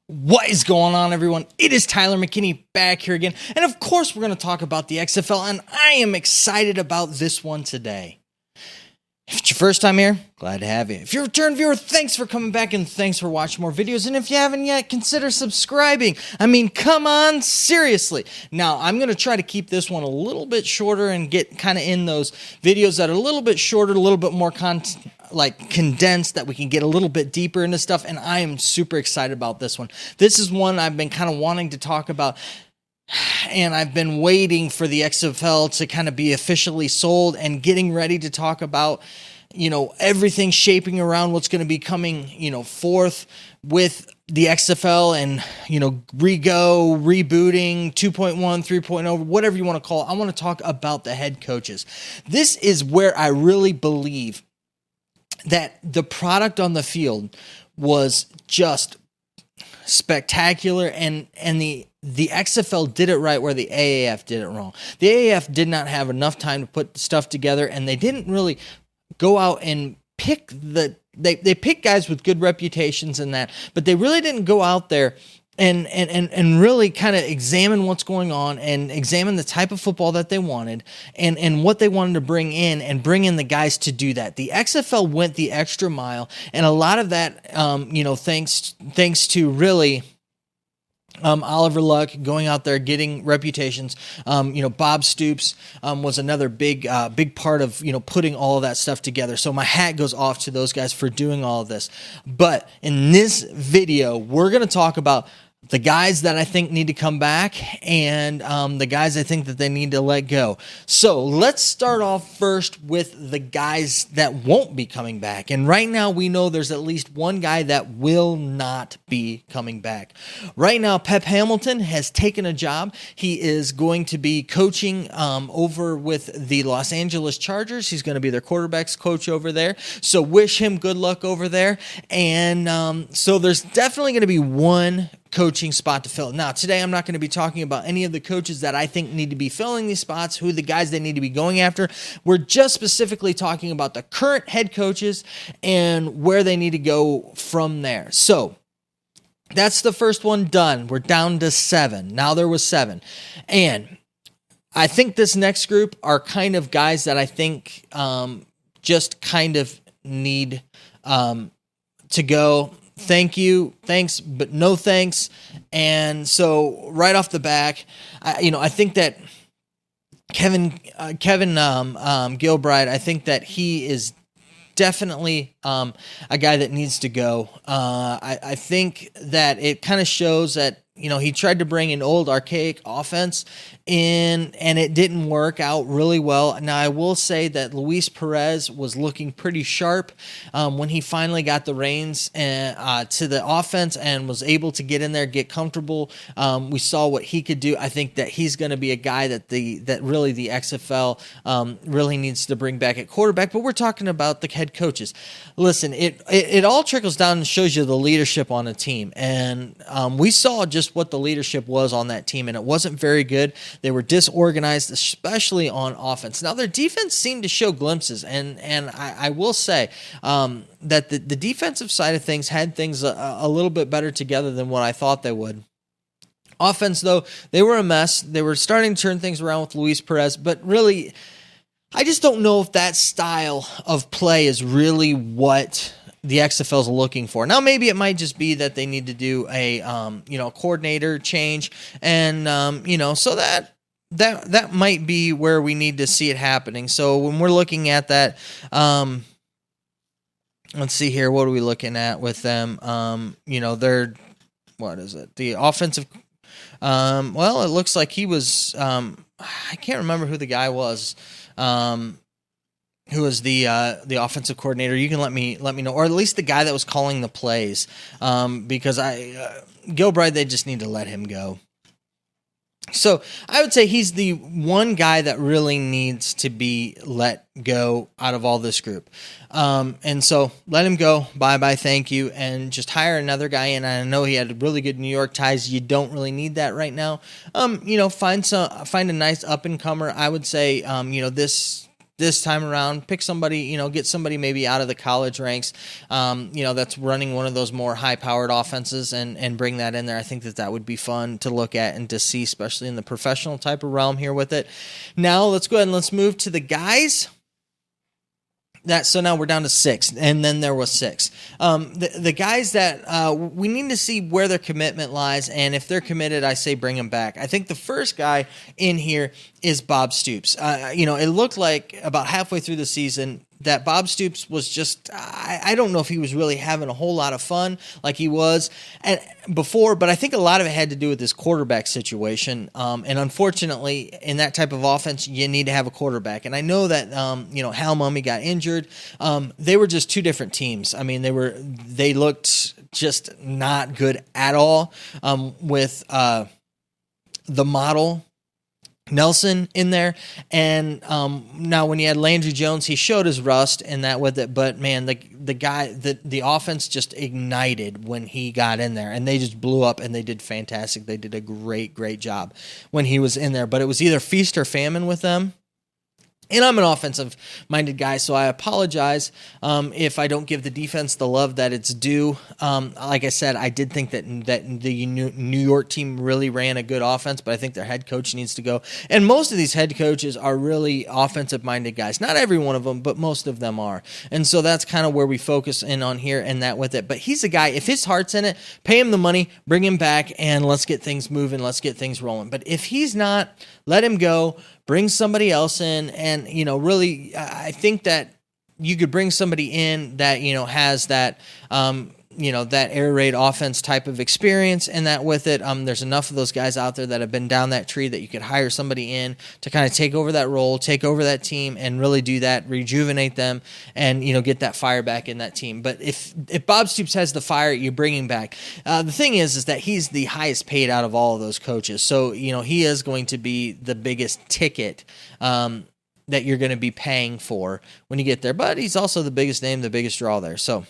What is going on, everyone? It is Tyler McKinney back here again. And of course, we're going to talk about the XFL, and I am excited about this one today. If it's your first time here, glad to have you. If you're a return viewer, thanks for coming back and thanks for watching more videos. And if you haven't yet, consider subscribing. I mean, come on, seriously. Now, I'm going to try to keep this one a little bit shorter and get kind of in those videos that are a little bit shorter, a little bit more condensed, that we can get a little bit deeper into stuff. And I am super excited about this one. This is one I've been kind of wanting to talk about. And I've been waiting for the XFL to kind of be officially sold and getting ready to talk about, everything shaping around what's going to be coming, forth with the XFL and, rebooting 2.1, 3.0, whatever you want to call it. I want to talk about the head coaches. This is where I really believe that the product on the field was just spectacular, and the XFL did it right where the AAF did it wrong. The AAF did not have enough time to put stuff together, and they didn't really go out and pick they picked guys with good reputations and that, but they really didn't go out there and really kind of examine what's going on and examine the type of football that they wanted and what they wanted to bring in and bring in the guys to do that. The XFL went the extra mile, and a lot of that, thanks to really Oliver Luck going out there getting reputations. Bob Stoops was another big part of putting all of that stuff together. So my hat goes off to those guys for doing all of this. But in this video, we're going to talk about the guys that I think need to come back and the guys I think that they need to let go. So let's start off first with the guys that won't be coming back. And right now we know there's at least one guy that will not be coming back. Right now, Pep Hamilton has taken a job. He is going to be coaching over with the Los Angeles Chargers. He's going to be their quarterbacks coach over there. So wish him good luck over there. And so there's definitely going to be one coaching spot to fill. Now, today I'm not going to be talking about any of the coaches that I think need to be filling these spots, who the guys they need to be going after. We're just specifically talking about the current head coaches and where they need to go from there. So that's the first one done. We're down to 7. Now there was 7. And I think this next group are kind of guys that I think just kind of need to go. Thank you, thanks, but no thanks. And so right off the back, I think that Kevin Gilbride, I think that he is definitely a guy that needs to go. I think that it kind of shows that he tried to bring an old archaic offense in, and it didn't work out really well. Now, I will say that Luis Perez was looking pretty sharp when he finally got the reins to the offense and was able to get in there, get comfortable. We saw what he could do. I think that he's going to be a guy that really the XFL really needs to bring back at quarterback. But we're talking about the head coaches. Listen, it all trickles down and shows you the leadership on a team, and we saw just what the leadership was on that team, and it wasn't very good. They were disorganized, especially on offense. Now, their defense seemed to show glimpses, and I will say that the defensive side of things had things a little bit better together than what I thought they would. Offense, though, they were a mess. They were starting to turn things around with Luis Perez, but really, I just don't know if that style of play is really what the XFL is looking for. Now, maybe it might just be that they need to do a coordinator change, and so that might be where we need to see it happening. So when we're looking at that, let's see here. What are we looking at with them? They're, what is it? The offensive. Well, it looks like he was. I can't remember who the guy was. Who was the offensive coordinator? You can let me know, or at least the guy that was calling the plays, because Gilbride, they just need to let him go. So I would say he's the one guy that really needs to be let go out of all this group. And so let him go. Bye-bye, thank you, and just hire another guy in. I know he had really good New York ties. You don't really need that right now. Find a nice up-and-comer. I would say, this this time around, pick somebody, get somebody maybe out of the college ranks, that's running one of those more high-powered offenses and bring that in there. I think that would be fun to look at and to see, especially in the professional type of realm here with it. Now, let's go ahead and let's move to the guys. So now we're down to 6, and then there was 6. The guys that we need to see where their commitment lies, and if they're committed, I say bring them back. I think the first guy in here is Bob Stoops. It looked like about halfway through the season that Bob Stoops was just, I don't know if he was really having a whole lot of fun like he was before, but I think a lot of it had to do with this quarterback situation. And unfortunately, in that type of offense, you need to have a quarterback. And I know that, Hal Mummy got injured. They were just two different teams. I mean, they looked just not good at all with the model Nelson in there, and now when you had Landry Jones, he showed his rust and that with it, but man, the offense just ignited when he got in there, and they just blew up, and they did fantastic. They did a great job when he was in there, but it was either feast or famine with them. And I'm an offensive-minded guy, so I apologize if I don't give the defense the love that it's due. Like I said, I did think that the New York team really ran a good offense, but I think their head coach needs to go. And most of these head coaches are really offensive-minded guys. Not every one of them, but most of them are. And so that's kind of where we focus in on here and that with it. But he's a guy, if his heart's in it, pay him the money, bring him back, and let's get things moving, let's get things rolling. But if he's not, let him go. Bring somebody else in, and really, I think that you could bring somebody in that has that that air raid offense type of experience, and that with it, there's enough of those guys out there that have been down that tree that you could hire somebody in to kind of take over that role, take over that team, and really do that, rejuvenate them, and get that fire back in that team. But if Bob Stoops has the fire, you bring him back. The thing is that he's the highest paid out of all of those coaches, so he is going to be the biggest ticket that you're going to be paying for when you get there. But he's also the biggest name, the biggest draw there. So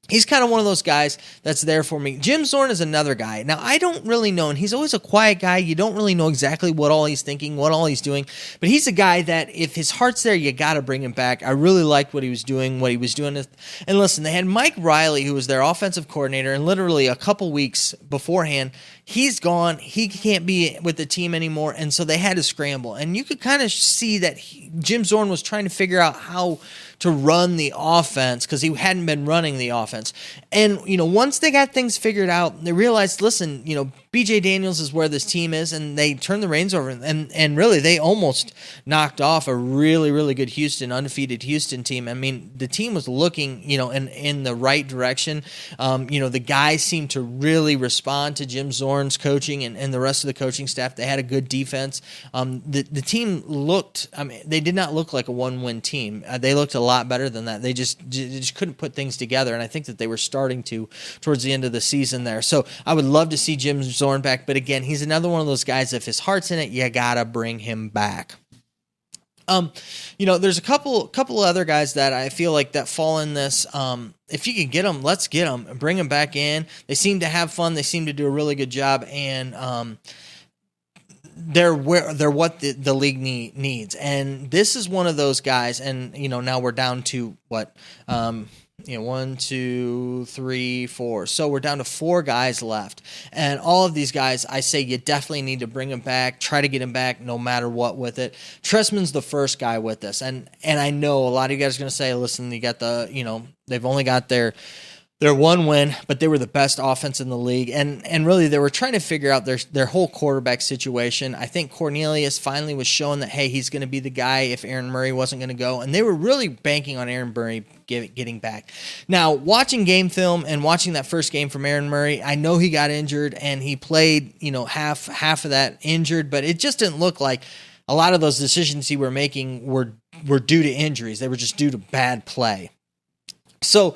he's kind of one of those guys that's there for me. Jim Zorn is another guy. Now, I don't really know, and he's always a quiet guy. You don't really know exactly what all he's thinking, what all he's doing. But he's a guy that if his heart's there, you got to bring him back. I really liked what he was doing. And listen, they had Mike Riley, who was their offensive coordinator, and literally a couple weeks beforehand, he's gone. He can't be with the team anymore, and so they had to scramble. And you could kind of see that Jim Zorn was trying to figure out how to run the offense because he hadn't been running the offense. And, once they got things figured out, they realized, listen, BJ Daniels is where this team is, and they turned the reins over, and really they almost knocked off a really, really good undefeated Houston team. I mean, the team was looking, in the right direction. The guys seemed to really respond to Jim Zorn's coaching and the rest of the coaching staff. They had a good defense. The team looked, they did not look like a one-win team. They looked a lot better than that. They just couldn't put things together, and I think that they were starting to towards the end of the season there. So I would love to see Jim Zorn back, but again, he's another one of those guys, if his heart's in it, you gotta bring him back. There's a couple other guys that I feel like that fall in this. If you can get them, let's get them and bring them back in. They seem to have fun. They seem to do a really good job, and they're what the league needs. And this is one of those guys. And now we're down to what? 1, 2, 3, 4. So we're down to 4 guys left. And all of these guys, I say you definitely need to bring them back, try to get them back no matter what with it. Trestman's the first guy with this. And I know a lot of you guys are going to say, listen, you got they've only got their one win, but they were the best offense in the league. And really, they were trying to figure out their whole quarterback situation. I think Cornelius finally was showing that, hey, he's going to be the guy if Aaron Murray wasn't going to go. And they were really banking on Aaron Murray getting back. Now, watching game film and watching that first game from Aaron Murray, I know he got injured and he played, half of that injured, but it just didn't look like a lot of those decisions he were making were due to injuries. They were just due to bad play. So,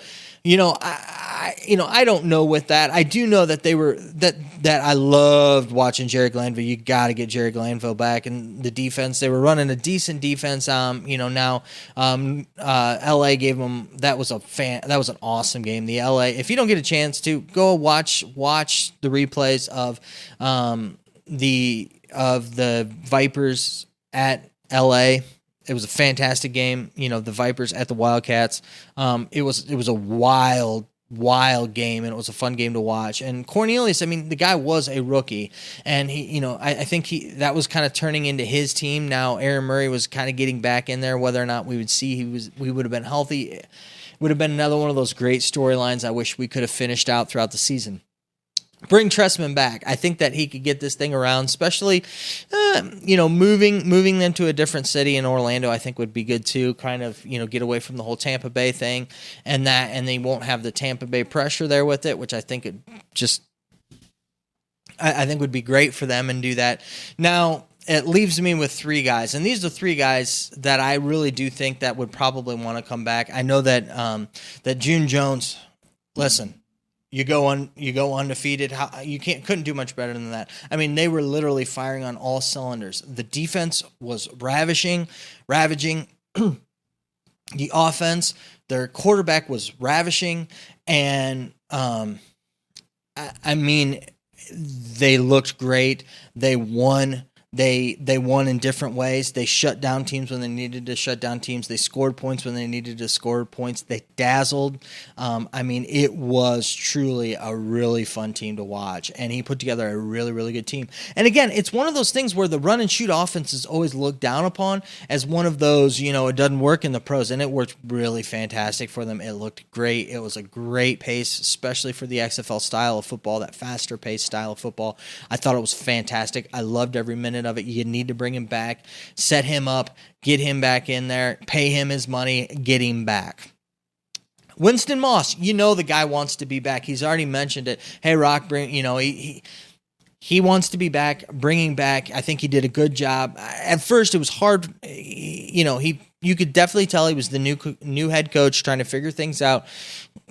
I don't know with that. I do know that they were that I loved watching Jerry Glanville. You got to get Jerry Glanville back, and the defense. They were running a decent defense. Now LA gave them that was an awesome game. The LA. If you don't get a chance to go watch the replays of the Vipers at LA. It was a fantastic game. The Vipers at the Wildcats. It was a wild game, and it was a fun game to watch. And Cornelius, the guy was a rookie, and he, I think that was kind of turning into his team. Now Aaron Murray was kind of getting back in there. Whether or not we would see we would have been healthy, it would have been another one of those great storylines I wish we could have finished out throughout the season. Bring Trestman back. I think that he could get this thing around, especially, moving them to a different city in Orlando. I think would be good too. Kind of, get away from the whole Tampa Bay thing, and they won't have the Tampa Bay pressure there with it, which I think I think would be great for them and do that. Now it leaves me with three guys, and these are three guys that I really do think that would probably want to come back. I know that that June Jones. Listen. You go undefeated. You couldn't do much better than that. They were literally firing on all cylinders. The defense was ravaging. The offense, their quarterback was ravishing, and they looked great. They won. They won in different ways. They shut down teams when they needed to shut down teams. They scored points when they needed to score points. They dazzled. It was truly a really fun team to watch, and he put together a really, really good team. And again, it's one of those things where the run and shoot offense is always looked down upon as one of those, it doesn't work in the pros, and it worked really fantastic for them. It looked great. It was a great pace, especially for the XFL style of football, that faster paced style of football. I thought it was fantastic. I loved every minute of it. You need to bring him back, set him up, get him back in there, pay him his money, get him back. Winston Moss, the guy wants to be back. He's already mentioned it. Hey, Rock, he wants to be back, bringing back. I think he did a good job. At first, it was hard. You could definitely tell he was the new head coach trying to figure things out.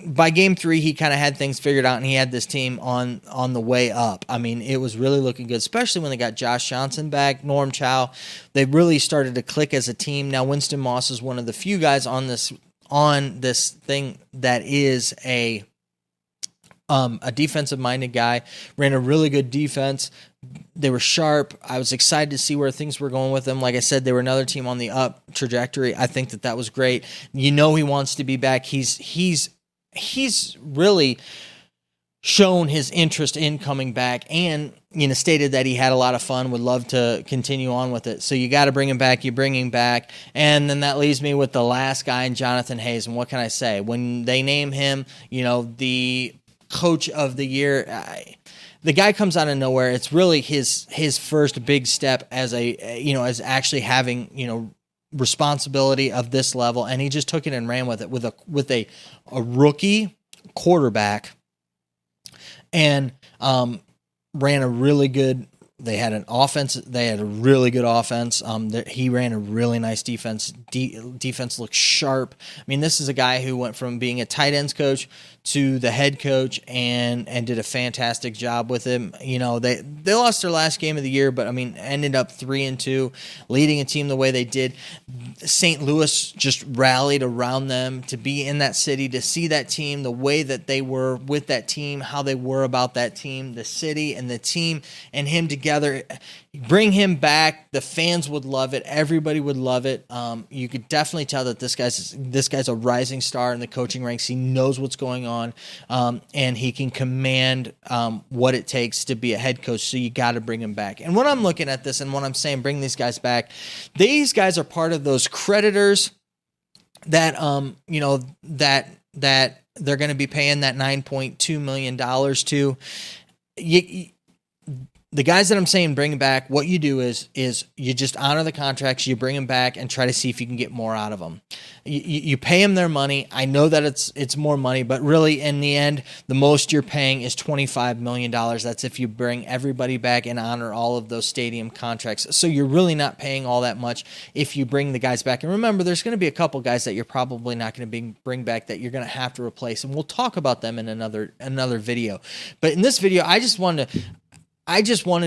By game 3, he kind of had things figured out, and he had this team on the way up. It was really looking good, especially when they got Josh Johnson back, Norm Chow. They really started to click as a team. Now, Winston Moss is one of the few guys on this thing that is a defensive-minded guy. Ran a really good defense. They were sharp. I was excited to see where things were going with them. Like I said, they were another team on the up trajectory. I think that was great. He wants to be back. He's really shown his interest in coming back, and stated that he had a lot of fun, would love to continue on with it. So you got to bring him back. You bring him back, and then that leaves me with the last guy, Johnathan Hayes. And what can I say? When they name him, the coach of the year, the guy comes out of nowhere. It's really his first big step as as actually having responsibility of this level, and he just took it and ran with it with a rookie quarterback, and ran a really good. They had an offense. They had a really good offense. He ran a really nice defense. Defense looked sharp. This is a guy who went from being a tight ends coach to the head coach and did a fantastic job with him. They lost their last game of the year, but ended up 3-2, leading a team the way they did. St. Louis just rallied around them to be in that city, to see that team, the way that they were with that team, how they were about that team, the city and the team and him together. Bring him back. The fans would love it. Everybody would love it. You could definitely tell that this guy's a rising star in the coaching ranks. He knows what's going on, and he can command what it takes to be a head coach. So you got to bring him back. And when I'm looking at this and when I'm saying bring these guys back, these guys are part of those creditors that that they're going to be paying that $9.2 million to. The guys that I'm saying bring back, what you do is you just honor the contracts, you bring them back and try to see if you can get more out of them. You pay them their money. I know that it's more money, but really in the end, the most you're paying is $25 million. That's if you bring everybody back and honor all of those stadium contracts. So you're really not paying all that much if you bring the guys back. And remember, there's going to be a couple guys that you're probably not going to bring back that you're going to have to replace, and we'll talk about them in another video. But in this video, I just wanted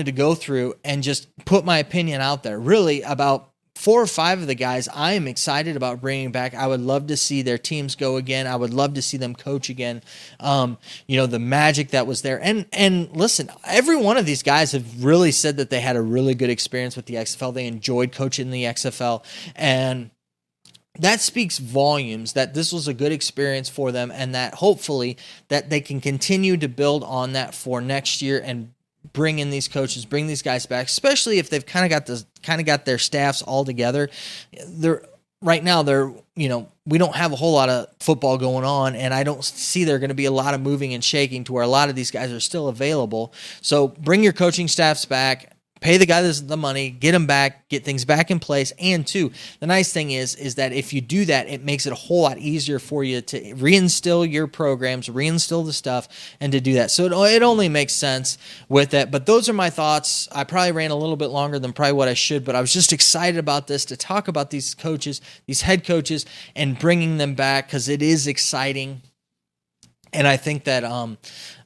to go through and just put my opinion out there, really, about 4 or 5 of the guys I am excited about bringing back. I would love to see their teams go again. I would love to see them coach again. The magic that was there. And listen, every one of these guys have really said that they had a really good experience with the XFL. They enjoyed coaching the XFL. And that speaks volumes that this was a good experience for them, and that hopefully that they can continue to build on that for next year and bring in these coaches, bring these guys back, especially if they've kind of got their staffs all together. Right now, we don't have a whole lot of football going on, and I don't see there going to be a lot of moving and shaking to where a lot of these guys are still available. So bring your coaching staffs back. Pay the guy the money, get them back, get things back in place. And two, the nice thing is that if you do that, it makes it a whole lot easier for you to reinstill your programs, reinstill the stuff, and to do that. So it only makes sense with that. But those are my thoughts. I probably ran a little bit longer than probably what I should, but I was just excited about this, to talk about these coaches, these head coaches, and bringing them back, because it is exciting. And I think that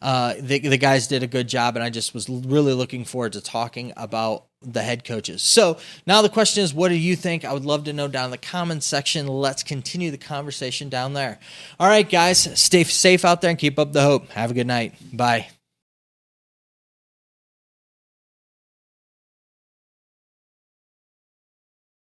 the guys did a good job, and I just was really looking forward to talking about the head coaches. So now the question is, what do you think? I would love to know down in the comments section. Let's continue the conversation down there. All right, guys, stay safe out there and keep up the hope. Have a good night. Bye.